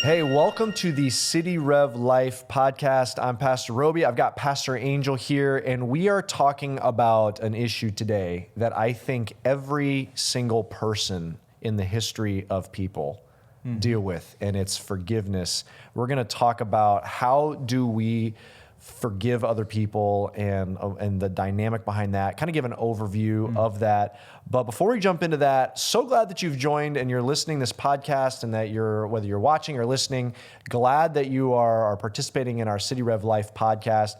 Hey, welcome to the City Rev Life podcast. I'm Pastor Robey. I've got Pastor Angel here, and we are talking about an issue today that I think every single person in the history of people deal with, and it's forgiveness. We're going to talk about how do we forgive other people and the dynamic behind that, kind of give an overview of that. But before we jump into that, so glad that you've joined and you're listening to this podcast, and that whether you're watching or listening, glad that you are participating in our City Rev Life podcast.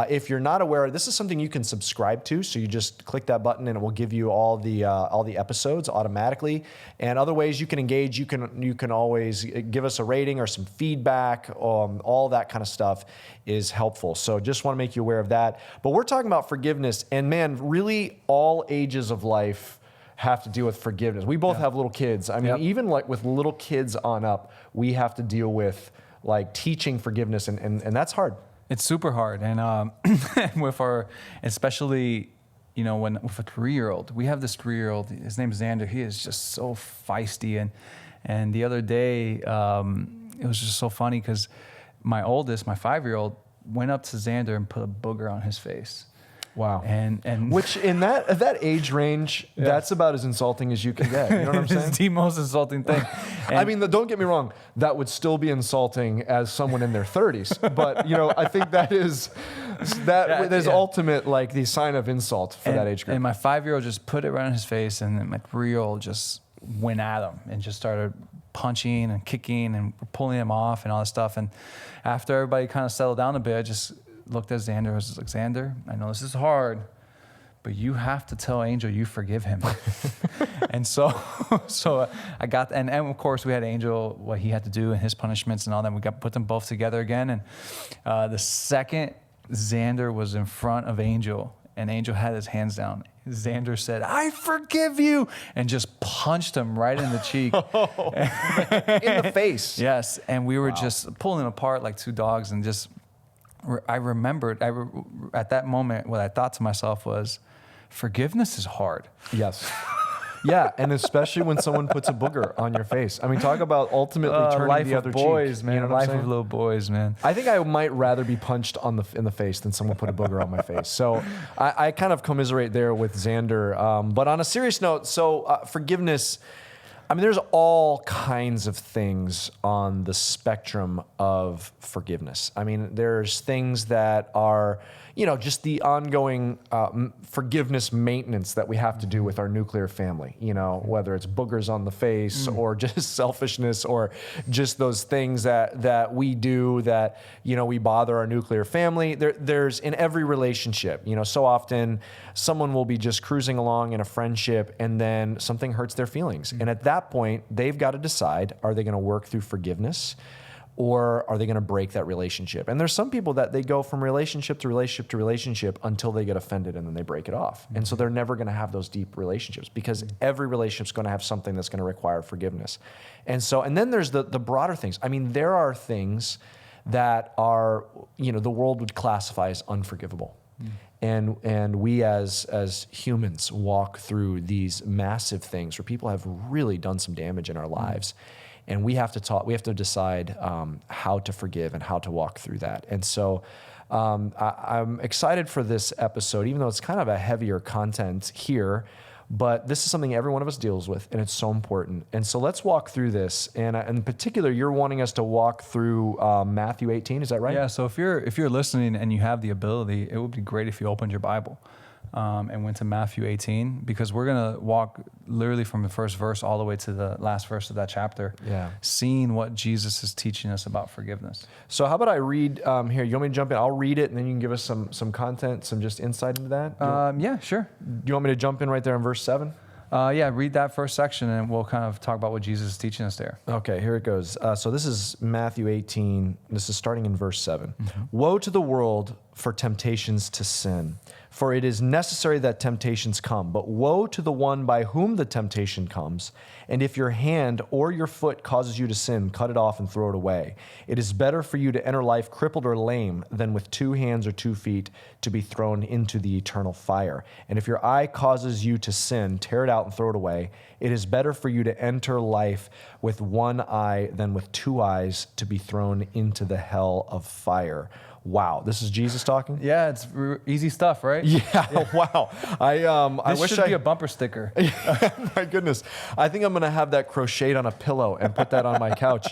If you're not aware, this is something you can subscribe to. So you just click that button and it will give you all the episodes automatically. And other ways you can engage, you can always give us a rating or some feedback. All that kind of stuff is helpful. So just want to make you aware of that. But we're talking about forgiveness, and man, really all ages of life have to deal with forgiveness. We both have little kids. I mean, even like with little kids on up, we have to deal with like teaching forgiveness, and that's hard. It's super hard. And with our, especially, when with a 3-year-old, we have this 3-year-old, his name is Xander. He is just so feisty. And the other day, it was just so funny because my oldest, my 5-year-old, went up to Xander and put a booger on his face. Wow. And which in that age range, that's about as insulting as you can get. You know what I'm saying? It's the most insulting thing. And I mean, don't get me wrong, that would still be insulting as someone in their 30s. But, I think that is ultimate, like the sign of insult for that age group. And my 5-year-old just put it right on his face, and then my 3-year-old just went at him and just started punching and kicking and pulling him off and all this stuff. And after everybody kind of settled down a bit, I just looked at Xander. I was like, Xander, I know this is hard, but you have to tell Angel you forgive him. And so I got, and of course we had Angel, what he had to do and his punishments and all that. We put them both together again. And the second Xander was in front of Angel and Angel had his hands down, Xander said, "I forgive you," and just punched him right in the cheek. In the face. Yes. And we were just pulling him apart like two dogs, and just, I remembered at that moment, what I thought to myself was, forgiveness is hard. Yes. Yeah, and especially when someone puts a booger on your face. I mean, talk about ultimately turning the other cheek. Life of boys, man. You know what I'm saying? Life of little boys, man. I think I might rather be punched in the face than someone put a booger on my face. So I kind of commiserate there with Xander. But on a serious note, forgiveness, I mean, there's all kinds of things on the spectrum of forgiveness. I mean, there's things that are, just the ongoing forgiveness maintenance that we have to do with our nuclear family, whether it's boogers on the face or just selfishness or just those things that we do that, we bother our nuclear family. There's in every relationship, so often someone will be just cruising along in a friendship and then something hurts their feelings. And at that point, they've got to decide, are they going to work through forgiveness? Or are they going to break that relationship? And there's some people that they go from relationship to relationship to relationship until they get offended and then they break it off. And so they're never going to have those deep relationships because every relationship is going to have something that's going to require forgiveness. And then there's the broader things. I mean, there are things that are, the world would classify as unforgivable. And we as humans walk through these massive things where people have really done some damage in our lives. And we have to decide how to forgive and how to walk through that. And so I'm excited for this episode, even though it's kind of a heavier content here, but this is something every one of us deals with, and it's so important. And so let's walk through this. And in particular, you're wanting us to walk through Matthew 18, is that right? Yeah, so if you're listening and you have the ability, it would be great if you opened your Bible and went to Matthew 18, because we're going to walk literally from the first verse all the way to the last verse of that chapter, seeing what Jesus is teaching us about forgiveness. So how about I read here? You want me to jump in? I'll read it, and then you can give us some content, some just insight into that? Yeah, sure. Do you want me to jump in right there in verse 7? Yeah, read that first section, and we'll kind of talk about what Jesus is teaching us there. Okay, here it goes. So this is Matthew 18. This is starting in verse 7. Woe to the world for temptations to sin, For it is necessary that temptations come, but woe to the one by whom the temptation comes. And if your hand or your foot causes you to sin, cut it off and throw it away. It is better for you to enter life crippled or lame than with 2 hands or 2 feet to be thrown into the eternal fire. And if your eye causes you to sin, tear it out and throw it away. It is better for you to enter life with 1 eye than with 2 eyes to be thrown into the hell of fire. Wow, this is Jesus talking? Yeah, it's easy stuff, right? Yeah. Wow. I This wish should be a bumper sticker. My goodness. I think I'm going to have that crocheted on a pillow and put that on my couch.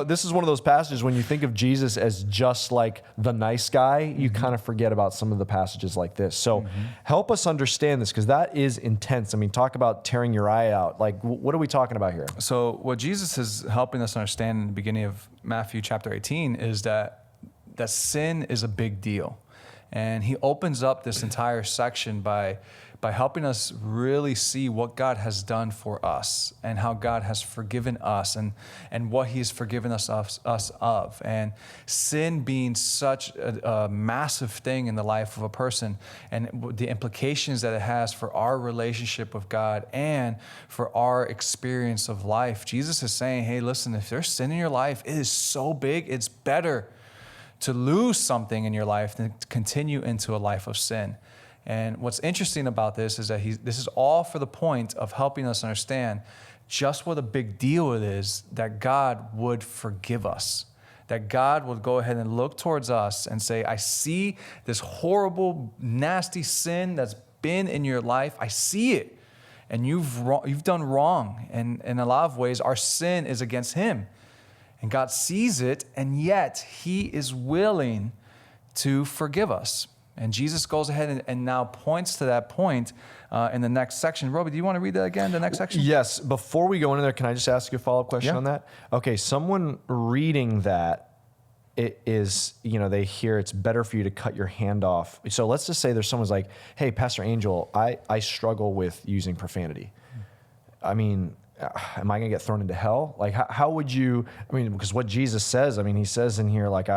This is one of those passages when you think of Jesus as just like the nice guy, you kind of forget about some of the passages like this. So help us understand this, because that is intense. I mean, talk about tearing your eye out. Like, what are we talking about here? So what Jesus is helping us understand in the beginning of Matthew chapter 18 is that sin is a big deal. And he opens up this entire section by helping us really see what God has done for us and how God has forgiven us and what he's forgiven us of. And sin being such a massive thing in the life of a person, and the implications that it has for our relationship with God and for our experience of life. Jesus is saying, hey, listen, if there's sin in your life, it is so big, it's better to lose something in your life than to continue into a life of sin. And what's interesting about this is that this is all for the point of helping us understand just what a big deal it is that God would forgive us, that God would go ahead and look towards us and say, I see this horrible, nasty sin that's been in your life. I see it, and you've done wrong. And in a lot of ways, our sin is against him. And God sees it, and yet he is willing to forgive us. And Jesus goes ahead and now points to that point in the next section. Robey, do you want to read that again, the next section? Yes. Before we go into there, can I just ask you a follow-up question on that? Okay, someone reading that, it is, they hear it's better for you to cut your hand off. So let's just say there's someone's like, hey, Pastor Angel, I struggle with using profanity. I mean, am I going to get thrown into hell? Like, how would you, because what Jesus says, he says in here, like,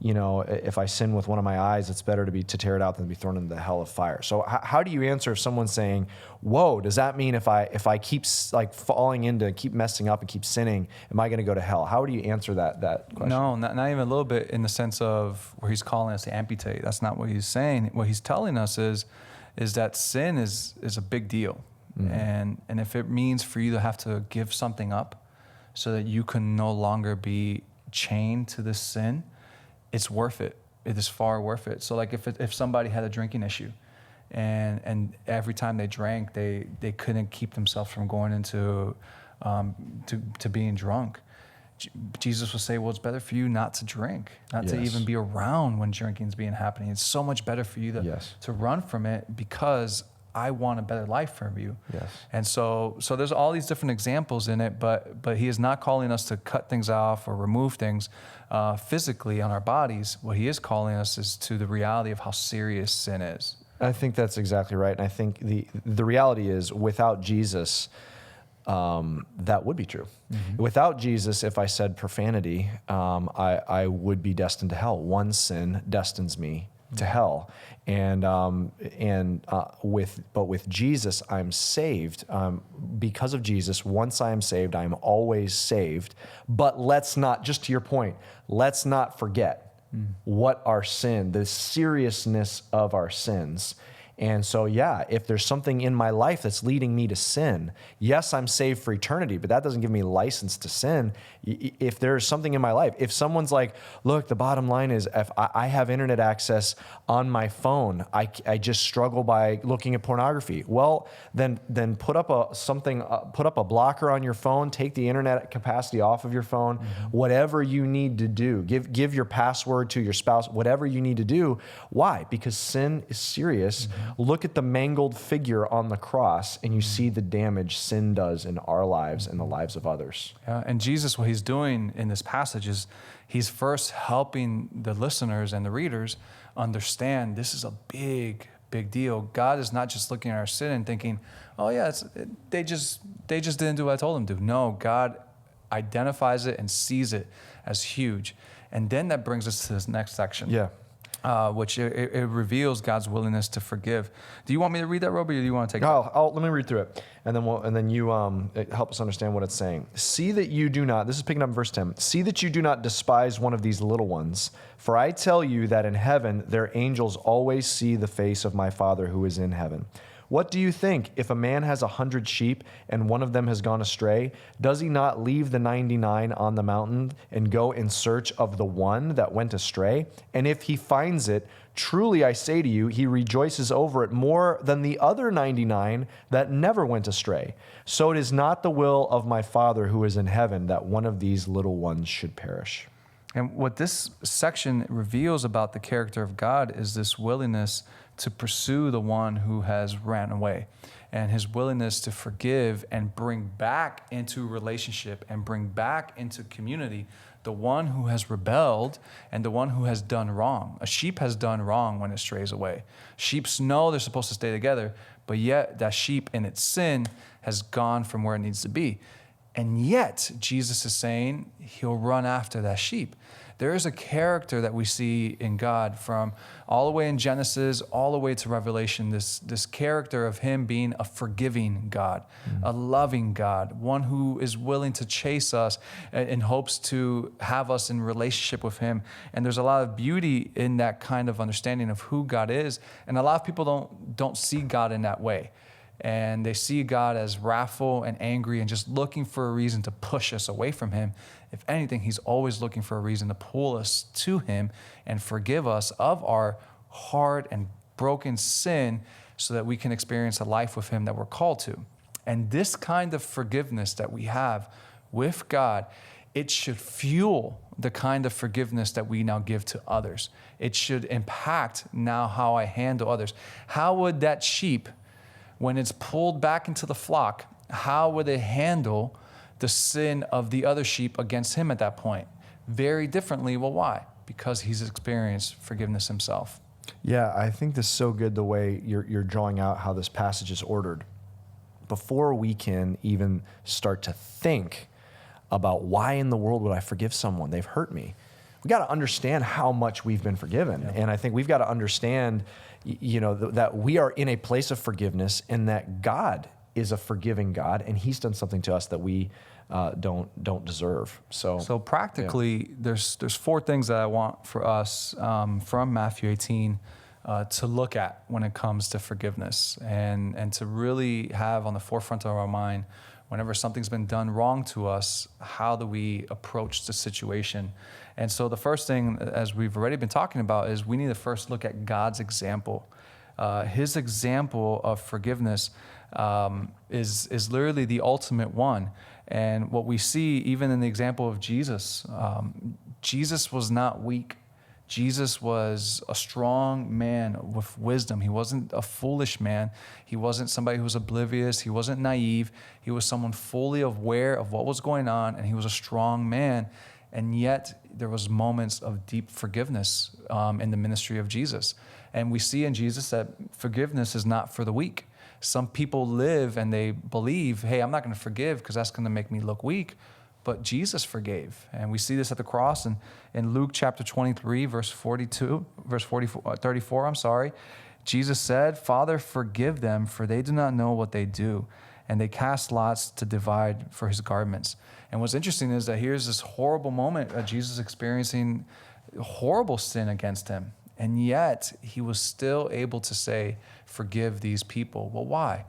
if I sin with one of my eyes, it's better to tear it out than to be thrown into the hell of fire. So how do you answer if someone's saying, whoa, does that mean if I keep like falling into, keep messing up and keep sinning, am I going to go to hell? How would you answer that question? No, not even a little bit, in the sense of where he's calling us to amputate. That's not what he's saying. What he's telling us is that sin is a big deal. Mm-hmm. And if it means for you to have to give something up so that you can no longer be chained to this sin, it's worth it. It is far worth it. So like if somebody had a drinking issue and every time they drank, they couldn't keep themselves from going into to being drunk, Jesus would say, well, it's better for you not to drink, not to even be around when drinking's happening. It's so much better for you to run from it, because I want a better life for you. Yes. And so there's all these different examples in it, but he is not calling us to cut things off or remove things physically on our bodies. What he is calling us is to the reality of how serious sin is. I think that's exactly right. And I think the reality is, without Jesus, that would be true. Mm-hmm. Without Jesus, if I said profanity, I would be destined to hell. One sin destines me to hell. With Jesus, I'm saved. Because of Jesus, once I am saved, I'm always saved. But let's not, just to your point, let's not forget what our sin, the seriousness of our sins. And so, if there's something in my life that's leading me to sin, yes, I'm saved for eternity, but that doesn't give me license to sin. If there's something in my life, if someone's like, look, the bottom line is, if I have internet access on my phone, I just struggle by looking at pornography. Well, then put up a blocker on your phone, take the internet capacity off of your phone, whatever you need to do. Give your password to your spouse, whatever you need to do. Why? Because sin is serious. Look at the mangled figure on the cross, and you see the damage sin does in our lives and the lives of others. Yeah, and Jesus, what he's doing in this passage is he's first helping the listeners and the readers understand this is a big, big deal. God is not just looking at our sin and thinking, oh yeah, they just didn't do what I told them to. No, God identifies it and sees it as huge. And then that brings us to this next section. Yeah. which it reveals God's willingness to forgive. Do you want me to read that, Robey, or do you want to take it? Let me read through it, and then you help us understand what it's saying. See that you do not, this is picking up in verse 10, see that you do not despise one of these little ones, for I tell you that in heaven their angels always see the face of my Father who is in heaven. What do you think? If a man has 100 sheep and one of them has gone astray, does he not leave the 99 on the mountain and go in search of the one that went astray? And if he finds it, truly I say to you, he rejoices over it more than the other 99 that never went astray. So it is not the will of my Father who is in heaven that one of these little ones should perish. And what this section reveals about the character of God is this willingness to pursue the one who has ran away, and his willingness to forgive and bring back into relationship and bring back into community the one who has rebelled and the one who has done wrong. A sheep has done wrong when it strays away. Sheep know they're supposed to stay together, but yet that sheep in its sin has gone from where it needs to be. And yet Jesus is saying he'll run after that sheep. There is a character that we see in God from all the way in Genesis, all the way to Revelation, this character of him being a forgiving God, a loving God, one who is willing to chase us in hopes to have us in relationship with him. And there's a lot of beauty in that kind of understanding of who God is. And a lot of people don't see God in that way. And they see God as wrathful and angry and just looking for a reason to push us away from him. If anything, he's always looking for a reason to pull us to him and forgive us of our hard and broken sin so that we can experience a life with him that we're called to. And this kind of forgiveness that we have with God, it should fuel the kind of forgiveness that we now give to others. It should impact now how I handle others. How would that sheep, when it's pulled back into the flock, how would it handle the sin of the other sheep against him at that point? Very differently. Well, why? Because he's experienced forgiveness himself. Yeah, I think this is so good the way you're drawing out how this passage is ordered. Before we can even start to think about why in the world would I forgive someone? They've hurt me. We got to understand how much we've been forgiven. Yeah. And I think we've got to understand, that we are in a place of forgiveness and that God is a forgiving God and he's done something to us that we don't deserve. So practically, there's 4 things that I want for us from Matthew 18 to look at when it comes to forgiveness and to really have on the forefront of our mind whenever something's been done wrong to us, how do we approach the situation? And so the first thing, as we've already been talking about, is we need to first look at God's example. His example of forgiveness is literally the ultimate one. And what we see even in the example of Jesus, Jesus was not weak. Jesus was a strong man with wisdom. He wasn't a foolish man. He wasn't somebody who was oblivious. He wasn't naive. He was someone fully aware of what was going on, and he was a strong man. And yet there was moments of deep forgiveness in the ministry of Jesus. And we see in Jesus that forgiveness is not for the weak. Some people live and they believe, hey, I'm not going to forgive because that's going to make me look weak. But Jesus forgave. And we see this at the cross in Luke chapter 23, verse 34, Jesus said, Father, forgive them, for they do not know what they do. And they cast lots to divide for his garments. And what's interesting is that here's this horrible moment of Jesus experiencing horrible sin against him. And yet he was still able to say, forgive these people. Well, why?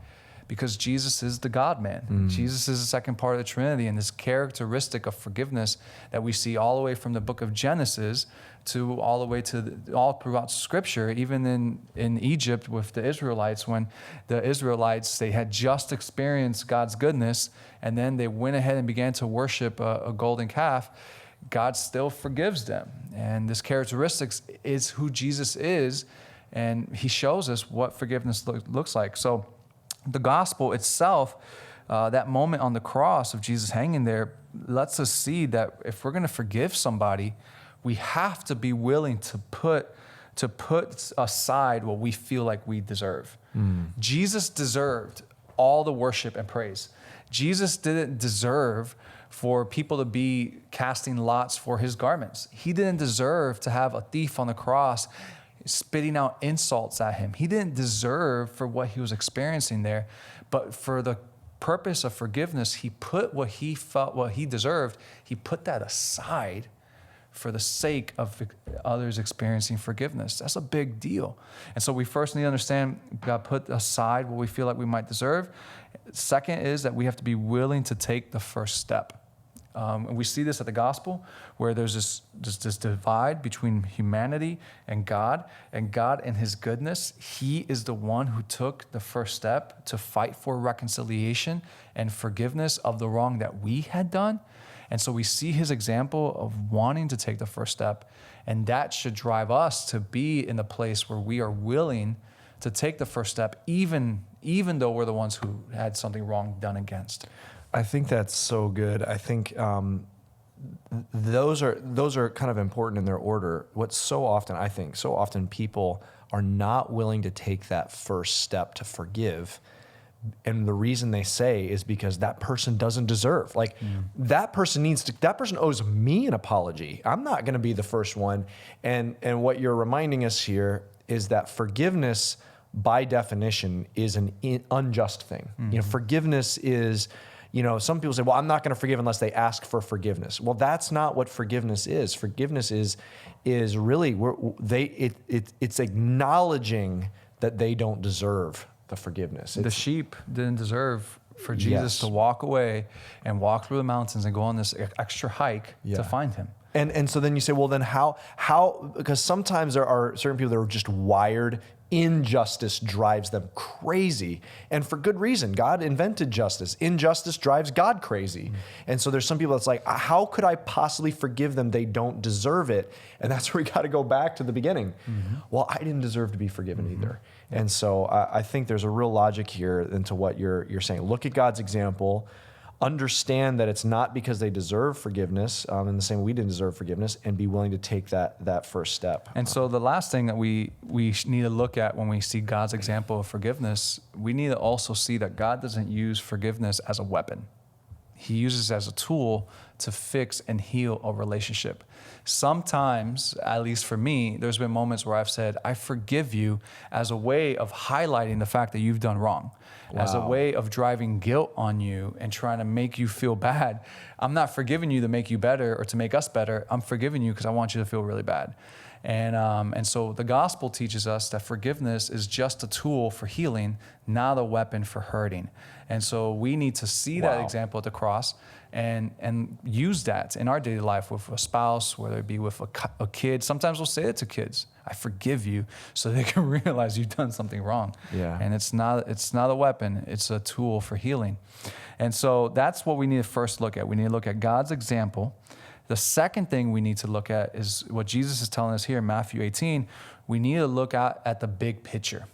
Because Jesus is the God-man. Jesus is the second part of the Trinity, and this characteristic of forgiveness that we see all the way from the book of Genesis to all the way to all throughout Scripture, even in Egypt with the Israelites, when the Israelites, they had just experienced God's goodness, and then they went ahead and began to worship a golden calf. God still forgives them. And this characteristic is who Jesus is, and he shows us what forgiveness looks like. So the gospel itself, that moment on the cross of Jesus hanging there, lets us see that if we're going to forgive somebody, we have to be willing to put aside what we feel like we deserve. Jesus deserved all the worship and praise. Jesus didn't deserve for people to be casting lots for his garments. He didn't deserve to have a thief on the cross spitting out insults at him. He didn't deserve for what he was experiencing there, but for the purpose of forgiveness, he put what he felt, what he deserved, he put that aside for the sake of others experiencing forgiveness. That's a big deal. And so we first need to understand God put aside what we feel like we might deserve. Second is that we have to be willing to take the first step. And we see this at the gospel, where there's this divide between humanity and God in his goodness, he is the one who took the first step to fight for reconciliation and forgiveness of the wrong that we had done. And so we see his example of wanting to take the first step, and that should drive us to be in the place where we are willing to take the first step, even though we're the ones who had something wrong done against. I think that's so good. I think those are kind of important in their order. So often people are not willing to take that first step to forgive. And the reason they say is because that person doesn't deserve. That person owes me an apology. I'm not going to be the first one. And what you're reminding us here is that forgiveness, by definition, is an unjust thing. Forgiveness is, some people say, well, I'm not going to forgive unless they ask for forgiveness. Well, that's not what forgiveness is. Forgiveness is really it's acknowledging that they don't deserve the forgiveness. The sheep didn't deserve for Jesus to walk away and walk through the mountains and go on this extra hike to find him. And so then you say, well, then how, because sometimes there are certain people that are just wired, injustice drives them crazy. And for good reason. God invented justice. Injustice drives God crazy. And so there's some people that's like, how could I possibly forgive them? They don't deserve it. And that's where we got to go back to the beginning. Well, I didn't deserve to be forgiven either. And so I think there's a real logic here into what you're saying. Look at God's example. Understand that it's not because they deserve forgiveness, in the same way we didn't deserve forgiveness, and be willing to take that first step. And so the last thing that we need to look at when we see God's example of forgiveness, we need to also see that God doesn't use forgiveness as a weapon. He uses it as a tool to fix and heal a relationship. Sometimes, at least for me, there's been moments where I've said, I forgive you, as a way of highlighting the fact that you've done wrong, as a way of driving guilt on you and trying to make you feel bad. I'm not forgiving you to make you better or to make us better. I'm forgiving you because I want you to feel really bad. And so the gospel teaches us that forgiveness is just a tool for healing, not a weapon for hurting. And so we need to see that example at the cross and use that in our daily life with a spouse, whether it be with a kid. Sometimes we'll say it to kids, I forgive you, so they can realize you've done something wrong. And it's not a weapon, it's a tool for healing. And so that's what we need to first look at. We need to look at God's example. The second thing we need to look at is what Jesus is telling us here in Matthew 18. We need to look at the big picture.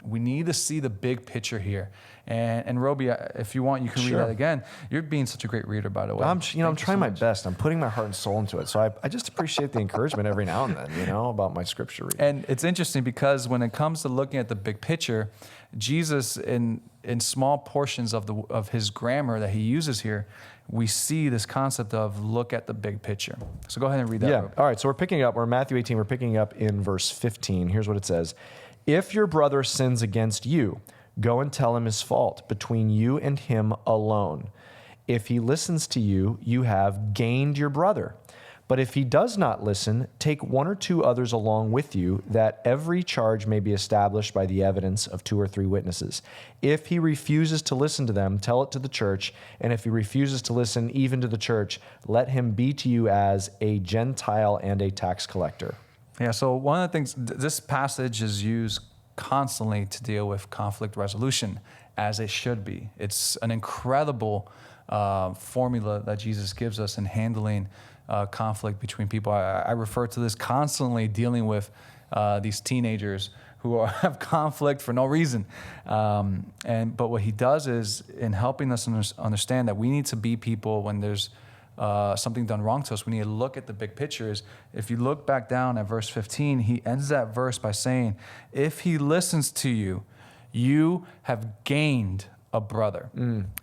We need to see the big picture here. And Robey, if you want, you can read that again. You're being such a great reader, by the way. I'm trying my best. I'm putting my heart and soul into it. So I just appreciate the encouragement every now and then, about my scripture reading. And it's interesting because when it comes to looking at the big picture, Jesus, in small portions of his grammar that he uses here, we see this concept of look at the big picture. So go ahead and read that. Yeah. All right. So we're in Matthew 18. We're picking up in verse 15. Here's what it says. If your brother sins against you, go and tell him his fault between you and him alone. If he listens to you, you have gained your brother. But if he does not listen, take one or two others along with you, that every charge may be established by the evidence of 2 or 3 witnesses. If he refuses to listen to them, tell it to the church. And if he refuses to listen even to the church, let him be to you as a Gentile and a tax collector. Yeah, so one of the things, this passage is used constantly to deal with conflict resolution, as it should be. It's an incredible formula that Jesus gives us in handling conflict between people. I refer to this constantly dealing with these teenagers who have conflict for no reason. But what he does is, in helping us understand that we need to be people when there's something done wrong to us, we need to look at the big picture. If you look back down at verse 15, he ends that verse by saying, if he listens to you, you have gained a brother.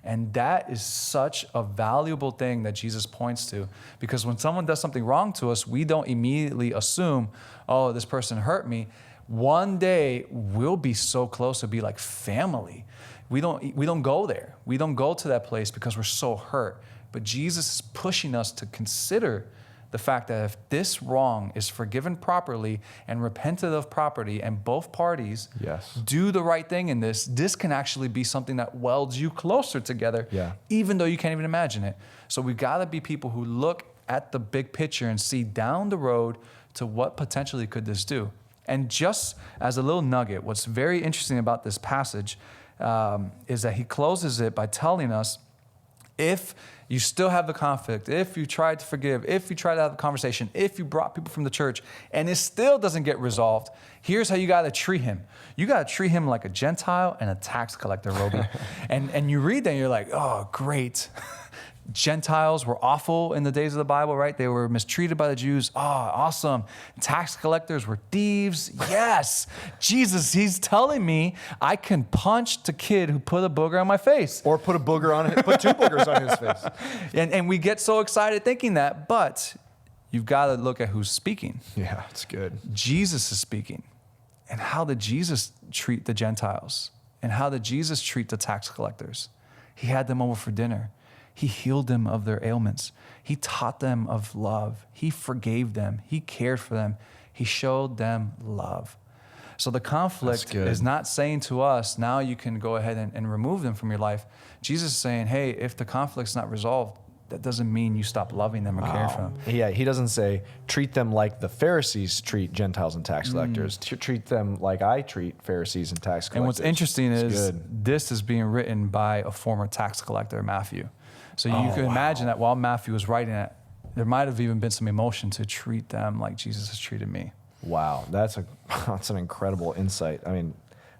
And that is such a valuable thing that Jesus points to, because when someone does something wrong to us, we don't immediately assume, oh, this person hurt me. One day we'll be so close to be like family. We don't go there. We don't go to that place because we're so hurt. But Jesus is pushing us to consider the fact that if this wrong is forgiven properly and repented of properly, and both parties do the right thing in this can actually be something that welds you closer together, even though you can't even imagine it. So we got to be people who look at the big picture and see down the road to what potentially could this do. And just as a little nugget, what's very interesting about this passage is that he closes it by telling us, if you still have the conflict, if you tried to forgive, if you tried to have a conversation, if you brought people from the church and it still doesn't get resolved, here's how you got to treat him. You got to treat him like a Gentile and a tax collector, Robey. and you read that and you're like, oh, great. Gentiles were awful in the days of the Bible, right? They were mistreated by the Jews. Oh, awesome. Tax collectors were thieves. Yes. Jesus, he's telling me I can punch the kid who put a booger on my face. Or put two boogers on his face. And we get so excited thinking that, but you've got to look at who's speaking. Yeah, it's good. Jesus is speaking. And how did Jesus treat the Gentiles? And how did Jesus treat the tax collectors? He had them over for dinner. He healed them of their ailments. He taught them of love. He forgave them. He cared for them. He showed them love. So the conflict is not saying to us, now you can go ahead and remove them from your life. Jesus is saying, hey, if the conflict's not resolved, that doesn't mean you stop loving them or caring for them. Yeah, he doesn't say, treat them like the Pharisees treat Gentiles and tax collectors. Treat them like I treat Pharisees and tax collectors. And what's interesting is this is being written by a former tax collector, Matthew. So you can imagine that while Matthew was writing it, there might have even been some emotion to treat them like Jesus has treated me. Wow, that's an incredible insight. I mean,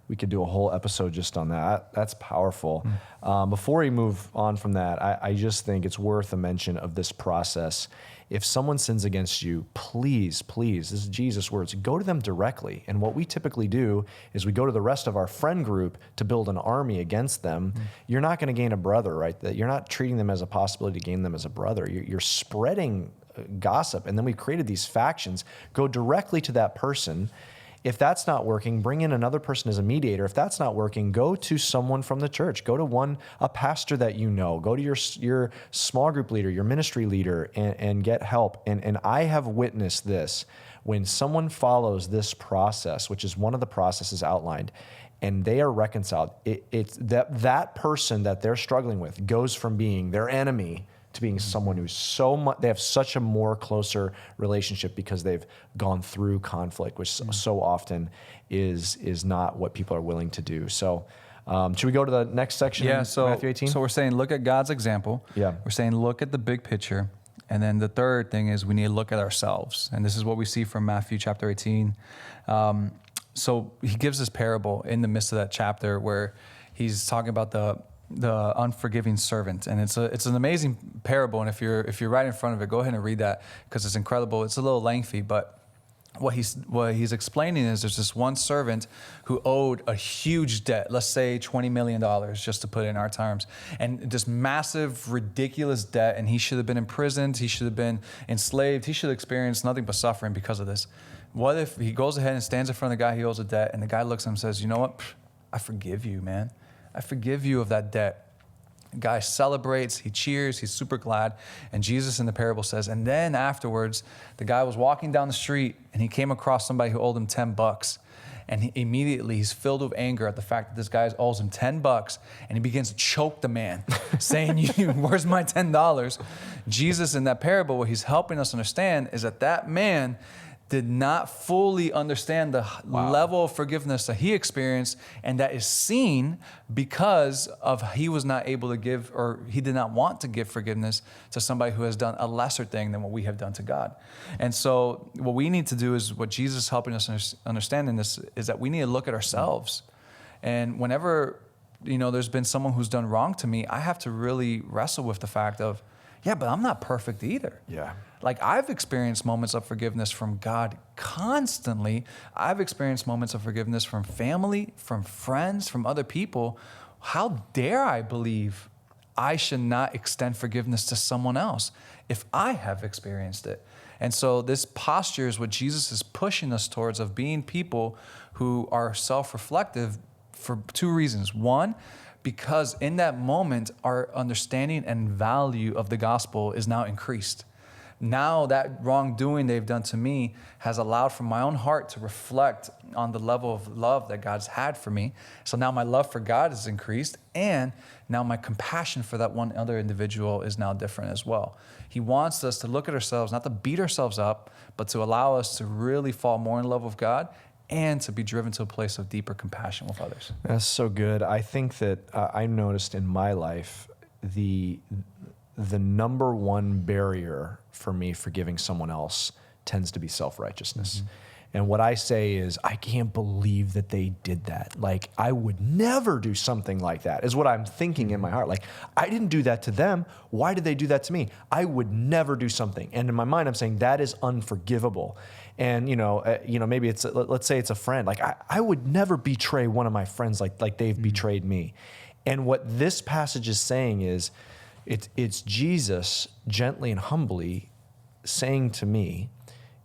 we could do a whole episode just on that. That's powerful. Before we move on from that, I just think it's worth a mention of this process. If someone sins against you, please, this is Jesus' words, go to them directly. And what we typically do is we go to the rest of our friend group to build an army against them. You're not going to gain a brother, right? You're not treating them as a possibility to gain them as a brother. You're spreading gossip. And then we've created these factions. Go directly to that person. If that's not working, bring in another person as a mediator. If that's not working, go to someone from the church. Go to a pastor that you know. Go to your small group leader, your ministry leader, and get help. And I have witnessed this. When someone follows this process, which is one of the processes outlined, and they are reconciled, it's that person that they're struggling with goes from being their enemy to being someone who's they have such a more closer relationship because they've gone through conflict, which so often is not what people are willing to do. So should we go to the next section? So Matthew 18? So we're saying look at God's example. Yeah. We're saying look at the big picture. And then the third thing is we need to look at ourselves. And this is what we see from Matthew chapter 18. So he gives this parable in the midst of that chapter where he's talking about the unforgiving servant, and it's an amazing parable. And if you're right in front of it, go ahead and read that because it's incredible. It's a little lengthy, but what he's explaining is there's this one servant who owed a huge debt, let's say $20 million, just to put it in our terms, and this massive, ridiculous debt, and he should have been imprisoned, he should have been enslaved, he should have experienced nothing but suffering because of this. What if he goes ahead and stands in front of the guy he owes a debt, and the guy looks at him and says, you know what, I forgive you, man. I forgive you of that debt. The guy celebrates, he cheers, he's super glad. And Jesus in the parable says, and then afterwards, the guy was walking down the street and he came across somebody who owed him $10. And immediately he's filled with anger at the fact that this guy owes him $10. And he begins to choke the man, saying, where's my $10? Jesus in that parable, what he's helping us understand is that man did not fully understand the level of forgiveness that he experienced, and that is seen because of he was not able to give, or he did not want to give forgiveness to somebody who has done a lesser thing than what we have done to God. And so what we need to do is what Jesus is helping us understand in this is that we need to look at ourselves. And whenever, there's been someone who's done wrong to me, I have to really wrestle with the fact of, yeah, but I'm not perfect either. Yeah. Like I've experienced moments of forgiveness from God constantly. I've experienced moments of forgiveness from family, from friends, from other people. how dare I believe I should not extend forgiveness to someone else if I have experienced it? And so this posture is what Jesus is pushing us towards, of being people who are self-reflective for two reasons. One, because in that moment, our understanding and value of the gospel is now increased. Now that wrongdoing they've done to me has allowed for my own heart to reflect on the level of love that God's had for me. So now my love for God is increased, and now my compassion for that one other individual is now different as well. He wants us to look at ourselves, not to beat ourselves up, but to allow us to really fall more in love with God and to be driven to a place of deeper compassion with others. That's so good. I think that I noticed in my life the number one barrier for me forgiving someone else tends to be self-righteousness. Mm-hmm. And what I say is, I can't believe that they did that. Like, I would never do something like that, is what I'm thinking in my heart. Like, I didn't do that to them. Why did they do that to me? I would never do something. And in my mind, I'm saying that is unforgivable. And, maybe it's, let's say it's a friend. Like, I would never betray one of my friends like they've betrayed me. And what this passage is saying is, it's Jesus gently and humbly saying to me,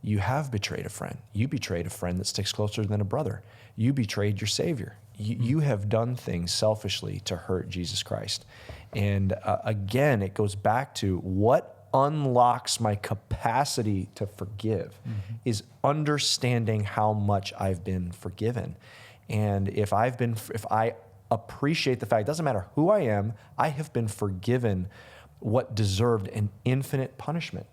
you have betrayed a friend. You betrayed a friend that sticks closer than a brother. You betrayed your Savior. You have done things selfishly to hurt Jesus Christ. And again, it goes back to what unlocks my capacity to forgive is understanding how much I've been forgiven. And if I appreciate the fact, it doesn't matter who I am, I have been forgiven what deserved an infinite punishment.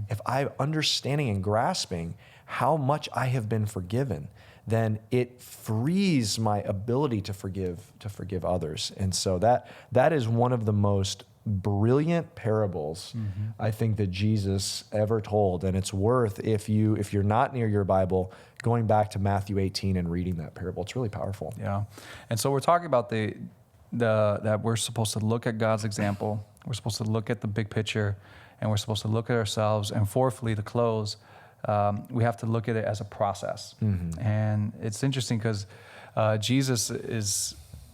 If I'm understanding and grasping how much I have been forgiven, then it frees my ability to forgive others. And so that is one of the most brilliant parables I think that Jesus ever told. And it's worth, if you're not near your Bible, going back to Matthew 18 and reading that parable. It's really powerful. Yeah. And so we're talking about that we're supposed to look at God's example. We're supposed to look at the big picture, and we're supposed to look at ourselves. And fourthly, to close, we have to look at it as a process. And it's interesting because Jesus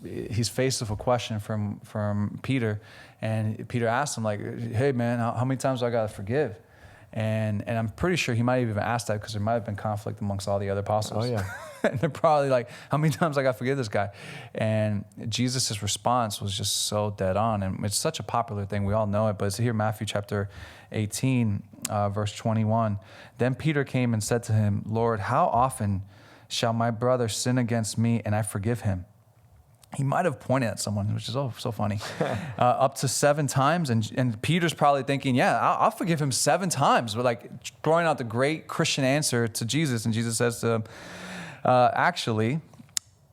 he's faced with a question from Peter, and Peter asked him, like, hey man, how many times do I got to forgive? And I'm pretty sure he might have even asked that because there might have been conflict amongst all the other apostles. Oh yeah. And they're probably like, how many times I got to forgive this guy? And Jesus' response was just so dead on. And it's such a popular thing. We all know it, but it's here, Matthew chapter 18, verse 21. Then Peter came and said to him, Lord, how often shall my brother sin against me and I forgive him? He might have pointed at someone, which is so funny, up to 7 times. And Peter's probably thinking, yeah, I'll forgive him 7 times. But like throwing out the great Christian answer to Jesus. And Jesus says to him, actually,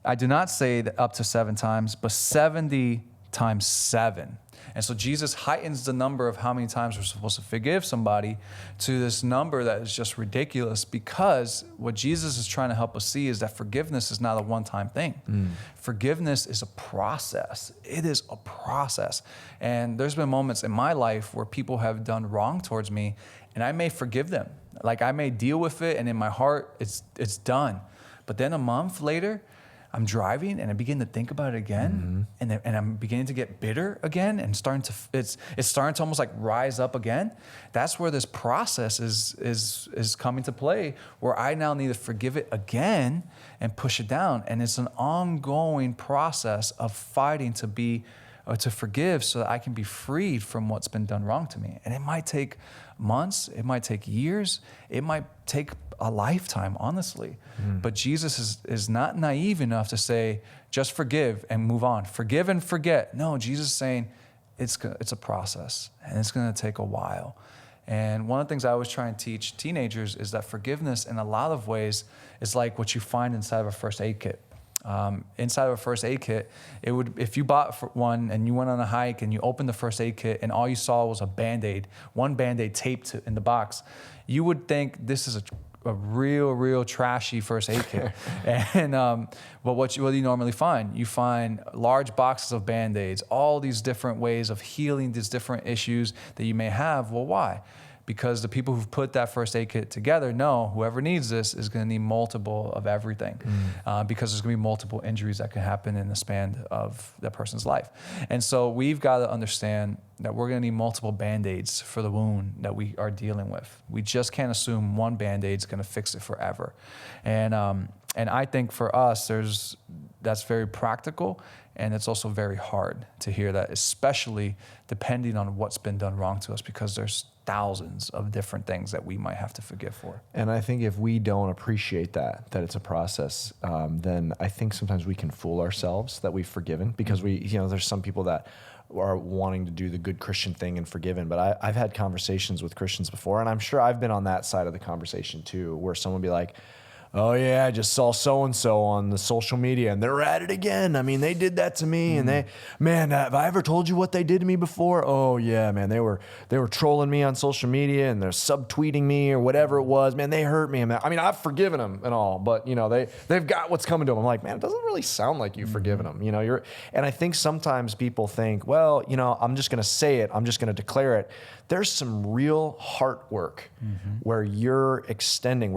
I do not say that up to 7 times, but 70 times 7. And so Jesus heightens the number of how many times we're supposed to forgive somebody to this number that is just ridiculous, because what Jesus is trying to help us see is that forgiveness is not a one-time thing. Forgiveness is a process. It is a process. And there's been moments in my life where people have done wrong towards me, and I may forgive them. Like, I may deal with it, and in my heart, it's done. But then a month later, I'm driving and I begin to think about it again, and I'm beginning to get bitter again, and it's starting to almost like rise up again. That's where this process is coming to play, where I now need to forgive it again and push it down. And it's an ongoing process of fighting to forgive so that I can be freed from what's been done wrong to me. And it might take months, it might take years, it might take a lifetime, honestly. But Jesus is not naive enough to say, just forgive and move on. Forgive and forget. No, Jesus is saying it's a process, and it's going to take a while. And one of the things I always try and teach teenagers is that forgiveness, in a lot of ways, is like what you find inside of a first aid kit. Inside of a first aid kit, if you bought one and you went on a hike and you opened the first aid kit and all you saw was a Band-Aid, one Band-Aid taped in the box, you would think this is a real trashy first aid kit. And but what do you normally find? You find large boxes of Band-Aids, all these different ways of healing these different issues that you may have. Well, why? because the people who've put that first aid kit together know whoever needs this is going to need multiple of everything, because there's going to be multiple injuries that can happen in the span of that person's life. And so we've got to understand that we're going to need multiple Band-Aids for the wound that we are dealing with. We just can't assume one Band-Aid is going to fix it forever. And I think for us, that's very practical, and it's also very hard to hear that, especially depending on what's been done wrong to us, because there's thousands of different things that we might have to forgive for. And I think if we don't appreciate that it's a process, then I think sometimes we can fool ourselves that we've forgiven, because there's some people that are wanting to do the good Christian thing and forgiven. But I've had conversations with Christians before, and I'm sure I've been on that side of the conversation too, where someone will be like, oh yeah, I just saw so-and-so on the social media and they're at it again. I mean, they did that to me, and have I ever told you what they did to me before? Oh yeah, man, they were trolling me on social media and they're subtweeting me or whatever it was. Man, they hurt me. I mean, I've forgiven them and all, but they've got what's coming to them. I'm like, man, it doesn't really sound like you've forgiven them. And I think sometimes people think, well, I'm just going to say it. I'm just going to declare it. There's some real heart work where we are extending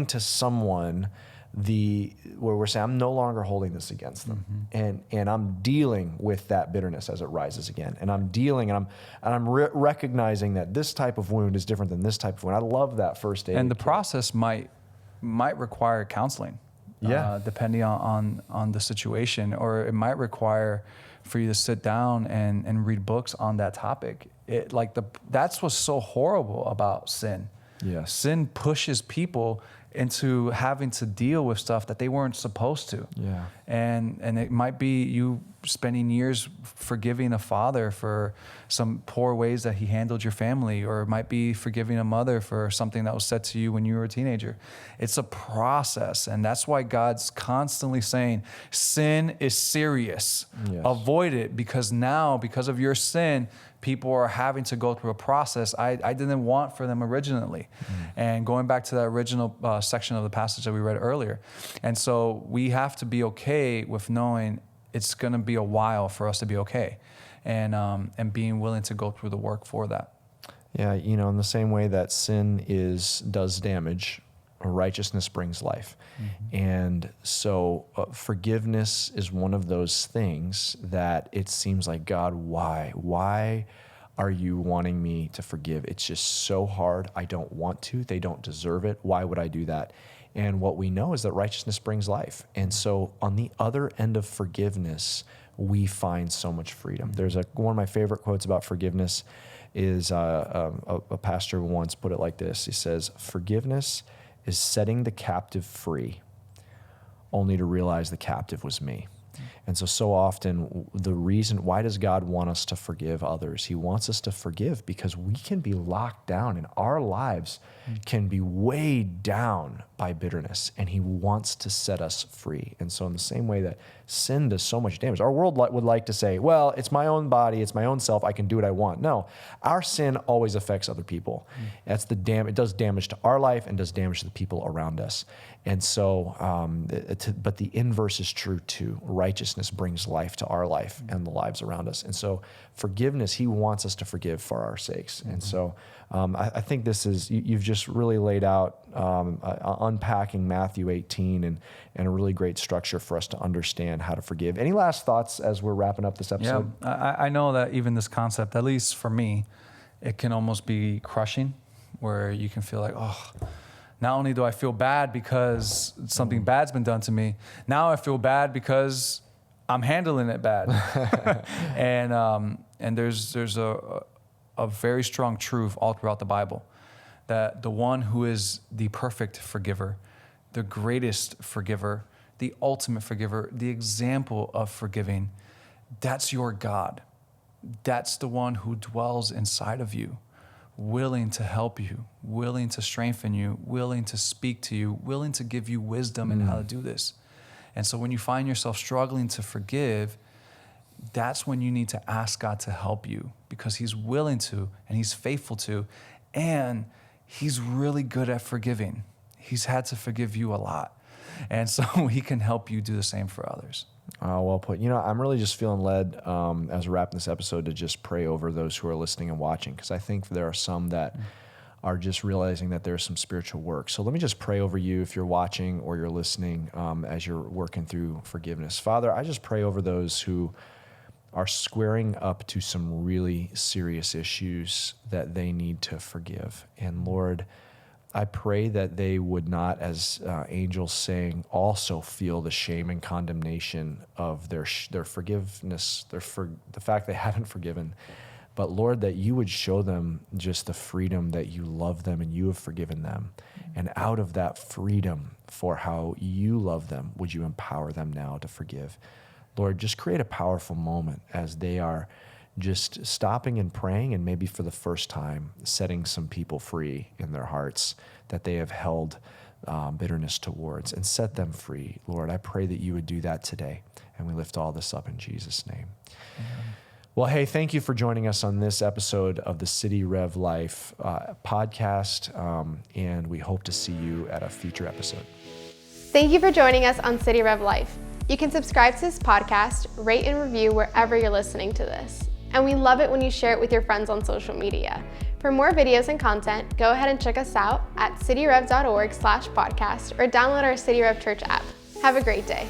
to someone where we're saying, I'm no longer holding this against them, and I'm dealing with that bitterness as it rises again, and I'm dealing, and I'm recognizing that this type of wound is different than this type of wound. I love that first aid. And the process might require counseling, depending on the situation, or it might require for you to sit down and read books on that topic. That's what's so horrible about sin. Yes. Sin pushes people into having to deal with stuff that they weren't supposed to. Yeah. And it might be you spending years forgiving a father for some poor ways that he handled your family, or it might be forgiving a mother for something that was said to you when you were a teenager. It's a process, and that's why God's constantly saying, sin is serious. Yes. Avoid it, because of your sin, people are having to go through a process I didn't want for them originally. And going back to that original section of the passage that we read earlier. And so we have to be okay with knowing it's going to be a while for us to be okay, and being willing to go through the work for that. Yeah, in the same way that sin does damage, righteousness brings life. And so forgiveness is one of those things that it seems like, God, why? Why are you wanting me to forgive? It's just so hard. I don't want to. They don't deserve it. Why would I do that? And what we know is that righteousness brings life. And so on the other end of forgiveness, we find so much freedom. There's one of my favorite quotes about forgiveness is a pastor once put it like this. He says, forgiveness is setting the captive free, only to realize the captive was me. And so often the reason, why does God want us to forgive others? He wants us to forgive because we can be locked down, and our lives can be weighed down by bitterness, and he wants to set us free. And so in the same way that sin does so much damage, our world would like to say, well, it's my own body, it's my own self, I can do what I want. No, our sin always affects other people. That's it does damage to our life and does damage to the people around us. And so, but the inverse is true too. Righteousness brings life to our life and the lives around us. And so forgiveness, he wants us to forgive for our sakes. And so I think this is, you've just really laid out unpacking Matthew 18 and a really great structure for us to understand how to forgive. Any last thoughts as we're wrapping up this episode? Yeah, I know that even this concept, at least for me, it can almost be crushing, where you can feel like, oh, not only do I feel bad because something bad's been done to me, now I feel bad because I'm handling it bad. And there's a very strong truth all throughout the Bible that the one who is the perfect forgiver, the greatest forgiver, the ultimate forgiver, the example of forgiving, that's your God. That's the one who dwells inside of you, willing to help you, willing to strengthen you, willing to speak to you, willing to give you wisdom in how to do this. And so when you find yourself struggling to forgive, that's when you need to ask God to help you, because he's willing to, and he's faithful to, and he's really good at forgiving. He's had to forgive you a lot. And so he can help you do the same for others. Well put. You know, I'm really just feeling led as we're wrapping this episode to just pray over those who are listening and watching, because I think there are some that are just realizing that there's some spiritual work. So let me just pray over you if you're watching or you're listening as you're working through forgiveness. Father, I just pray over those who are squaring up to some really serious issues that they need to forgive. And Lord, I pray that they would not, as Angel's saying, also feel the shame and condemnation of their forgiveness, the fact they haven't forgiven. But Lord, that you would show them just the freedom that you love them and you have forgiven them. And out of that freedom for how you love them, would you empower them now to forgive? Lord, just create a powerful moment as they are just stopping and praying, and maybe for the first time setting some people free in their hearts that they have held bitterness towards, and set them free. Lord, I pray that you would do that today, and we lift all this up in Jesus' name. Amen. Well, hey, thank you for joining us on this episode of the City Rev Life podcast, and we hope to see you at a future episode. Thank you for joining us on City Rev Life. You can subscribe to this podcast, rate and review wherever you're listening to this. And we love it when you share it with your friends on social media. For more videos and content, go ahead and check us out at cityrev.org/podcast or download our City Rev Church app. Have a great day.